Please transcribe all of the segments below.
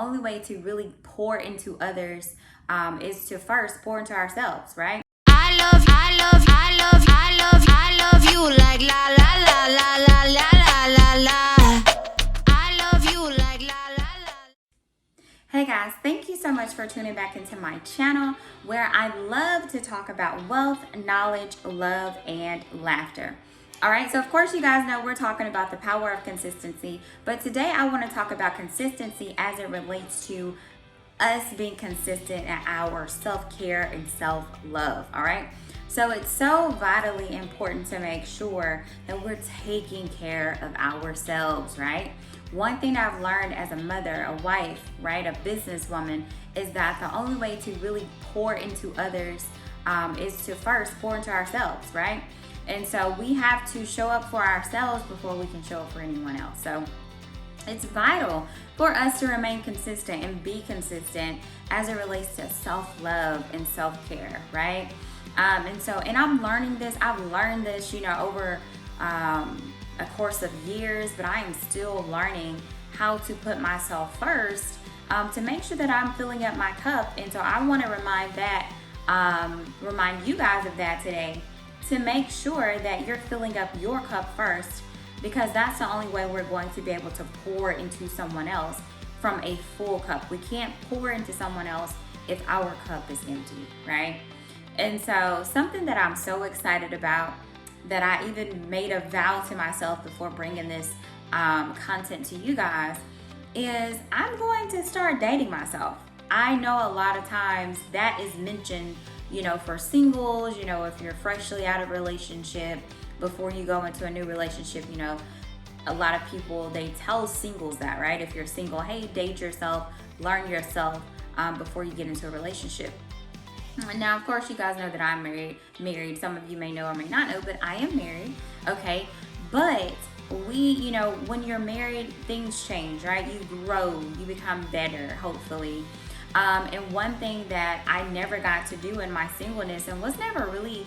only way to really pour into others is to first pour into ourselves, right? I love you like la la la la la la la la. I love you like la la la. Hey guys, thank you so much for tuning back into my channel where I love to talk about wealth, knowledge, love, and laughter. All right, so of course you guys know we're talking about the power of consistency, but today I want to talk about consistency as it relates to us being consistent in our self-care and self-love. All right, so it's so vitally important to make sure that we're taking care of ourselves, right? One thing I've learned as a mother, a wife, right, a businesswoman, is that the only way to really pour into others is to first pour into ourselves, right? And so we have to show up for ourselves before we can show up for anyone else. So it's vital for us to remain consistent and be consistent as it relates to self-love and self-care, right? And I'm learning this. I've learned this, over a course of years, but I am still learning how to put myself first to make sure that I'm filling up my cup. And so I want to remind you guys of that today, to make sure that you're filling up your cup first, because that's the only way we're going to be able to pour into someone else from a full cup. We can't pour into someone else if our cup is empty, right? And so something that I'm so excited about, that I even made a vow to myself before bringing this content to you guys, is I'm going to start dating myself. I know a lot of times that is mentioned, for singles, if you're freshly out of a relationship, before you go into a new relationship, a lot of people, they tell singles that, right? If you're single, hey, date yourself, learn yourself before you get into a relationship. Now, of course, you guys know that I'm married. Some of you may know or may not know, but I am married, okay? But when you're married, things change, right? You grow, you become better, hopefully. And one thing that I never got to do in my singleness, and was never really,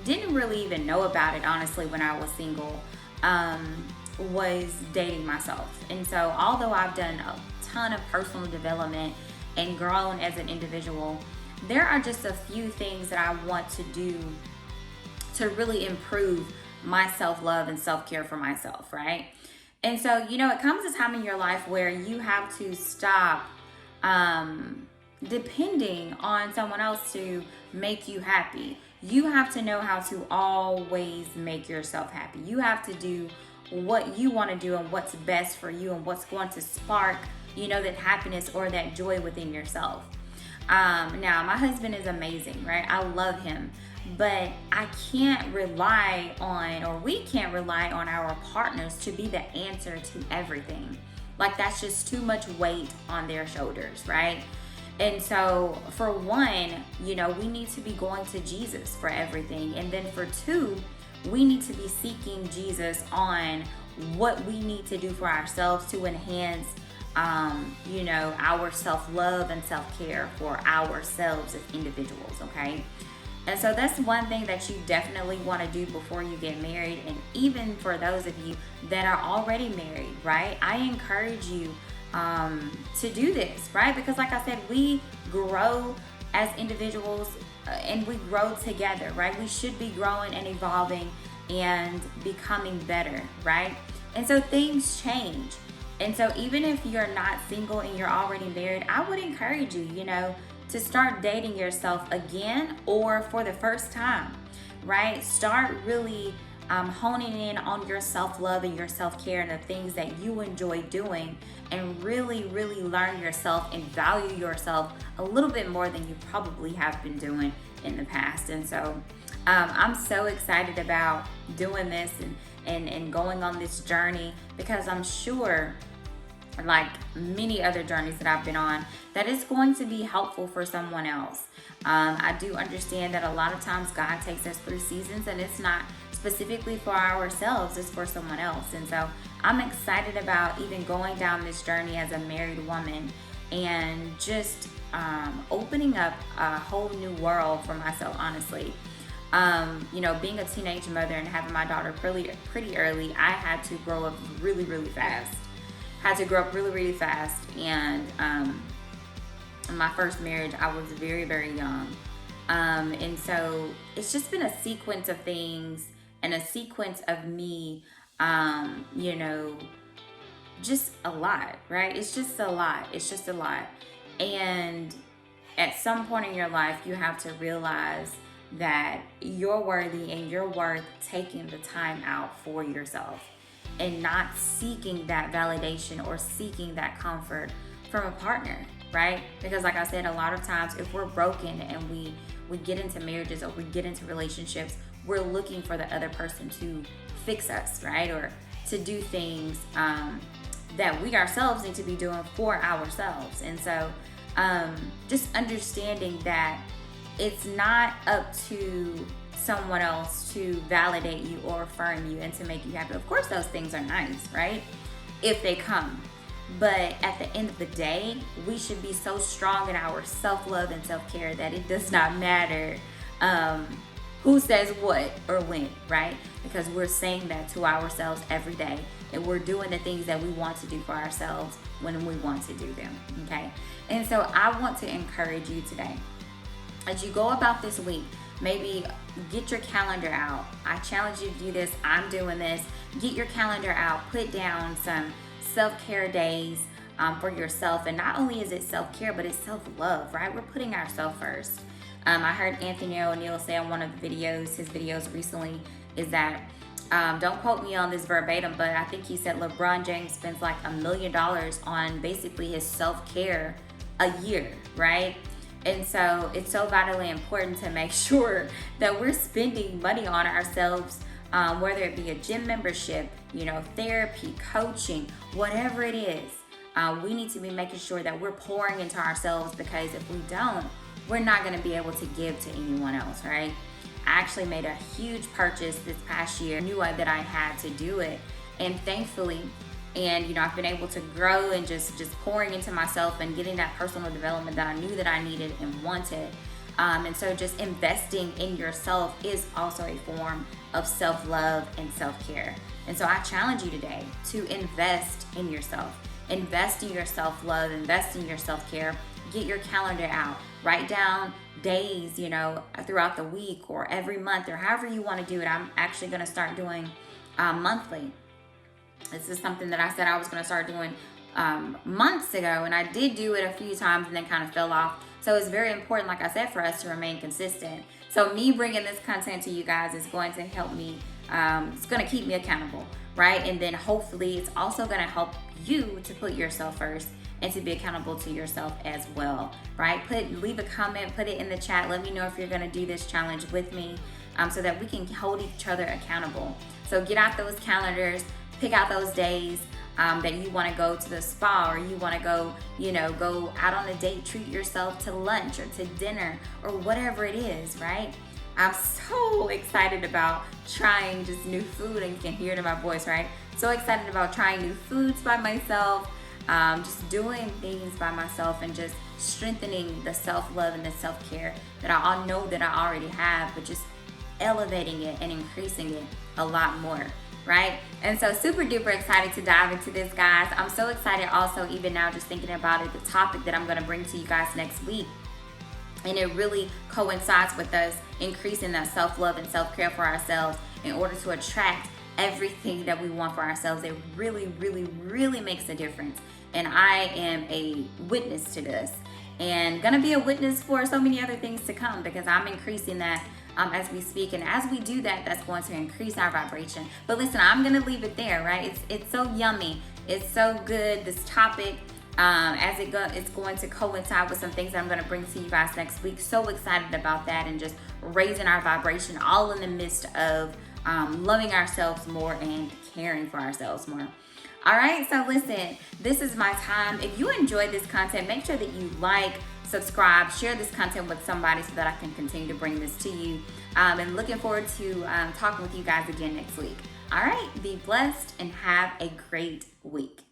didn't really even know about it, honestly, when I was single, was dating myself. And so although I've done a ton of personal development and grown as an individual, there are just a few things that I want to do to really improve my self-love and self-care for myself, right? And so, it comes a time in your life where you have to stop depending on someone else to make you happy. You have to know how to always make yourself happy. You have to do what you want to do and what's best for you and what's going to spark, that happiness or that joy within yourself. Now, my husband is amazing, right? I love him, but I can't rely on, or we can't rely on our partners to be the answer to everything. Like, that's just too much weight on their shoulders, right? And so for one, we need to be going to Jesus for everything. And then for two, we need to be seeking Jesus on what we need to do for ourselves to enhance our self-love and self-care for ourselves as individuals, okay? And so that's one thing that you definitely want to do before you get married. And even for those of you that are already married, right? I encourage you to do this, right? Because like I said, we grow as individuals and we grow together, right? We should be growing and evolving and becoming better, right? And so things change. And so even if you're not single and you're already married, I would encourage you, to start dating yourself again, or for the first time, right? Start really honing in on your self-love and your self-care and the things that you enjoy doing, and really, really learn yourself and value yourself a little bit more than you probably have been doing in the past. And so I'm so excited about doing this and going on this journey, because I'm sure, like many other journeys that I've been on, that it's going to be helpful for someone else. I do understand that a lot of times God takes us through seasons and it's not specifically for ourselves, it's for someone else. And so I'm excited about even going down this journey as a married woman and just opening up a whole new world for myself, honestly. Being a teenage mother and having my daughter pretty early, I had to grow up really, really fast. had to grow up really, really fast. And in my first marriage, I was very, very young. And so it's just been a sequence of things and a sequence of me, you know, just a lot, right? It's just a lot. It's just a lot. And at some point in your life, you have to realize that you're worthy and you're worth taking the time out for yourself and not seeking that validation or seeking that comfort from a partner, right? Because like I said, a lot of times if we're broken and we get into marriages or we get into relationships, we're looking for the other person to fix us, right? Or to do things that we ourselves need to be doing for ourselves. And so just understanding that it's not up to someone else to validate you or affirm you and to make you happy. Of course, those things are nice, right? If they come. But at the end of the day, we should be so strong in our self-love and self-care that it does not matter who says what or when, right? Because we're saying that to ourselves every day, and we're doing the things that we want to do for ourselves when we want to do them, okay? And so I want to encourage you today, as you go about this week, maybe get your calendar out. I challenge you to do this. I'm doing this. Get your calendar out. Put down some self-care days for yourself. And not only is it self-care, but it's self-love, right? We're putting ourselves first. I heard Anthony O'Neill say on one of the videos, his videos recently, is that, don't quote me on this verbatim, but I think he said LeBron James spends like $1 million on basically his self-care a year, right? And so it's so vitally important to make sure that we're spending money on ourselves, whether it be a gym membership, you know, therapy, coaching, whatever it is. We need to be making sure that we're pouring into ourselves, because if we don't, we're not going to be able to give to anyone else, right? I actually made a huge purchase this past year. I knew that I had to do it. And thankfully, and, you know, I've been able to grow and just pouring into myself and getting that personal development that I knew that I needed and wanted. And so just investing in yourself is also a form of self-love and self-care. And so I challenge you today to invest in yourself. Invest in your self-love, invest in your self-care. Get your calendar out. Write down days, you know, throughout the week or every month or however you want to do it. I'm actually going to start doing monthly. This is something that I said I was going to start doing months ago, and I did do it a few times and then kind of fell off. So it's very important, like I said, for us to remain consistent. So me bringing this content to you guys is going to help me, it's going to keep me accountable, right? And then hopefully it's also going to help you to put yourself first and to be accountable to yourself as well, right? Leave a comment, put it in the chat. Let me know if you're going to do this challenge with me, so that we can hold each other accountable. So get out those calendars. Pick out those days that you want to go to the spa, or you want to go, you know, go out on a date, treat yourself to lunch or to dinner or whatever it is, right? I'm so excited about trying just new food, and you can hear it in my voice, right? So excited about trying new foods by myself, just doing things by myself and just strengthening the self-love and the self-care that I know that I already have, but just elevating it and increasing it a lot more. Right? And so super duper excited to dive into this, guys. I'm so excited also, even now, just thinking about it, the topic that I'm going to bring to you guys next week. And it really coincides with us increasing that self-love and self-care for ourselves in order to attract everything that we want for ourselves. It really, really, really makes a difference. And I am a witness to this, and gonna be a witness for so many other things to come, because I'm increasing that as we speak. And as we do that, that's going to increase our vibration. But listen, I'm gonna leave it there, right? It's so yummy. It's so good. This topic, it's going to coincide with some things that I'm going to bring to you guys next week. So excited about that, and just raising our vibration, all in the midst of loving ourselves more and caring for ourselves more. All right, so listen, this is my time. If you enjoyed this content, make sure that you like, subscribe, share this content with somebody so that I can continue to bring this to you. And looking forward to talking with you guys again next week. All right, be blessed and have a great week.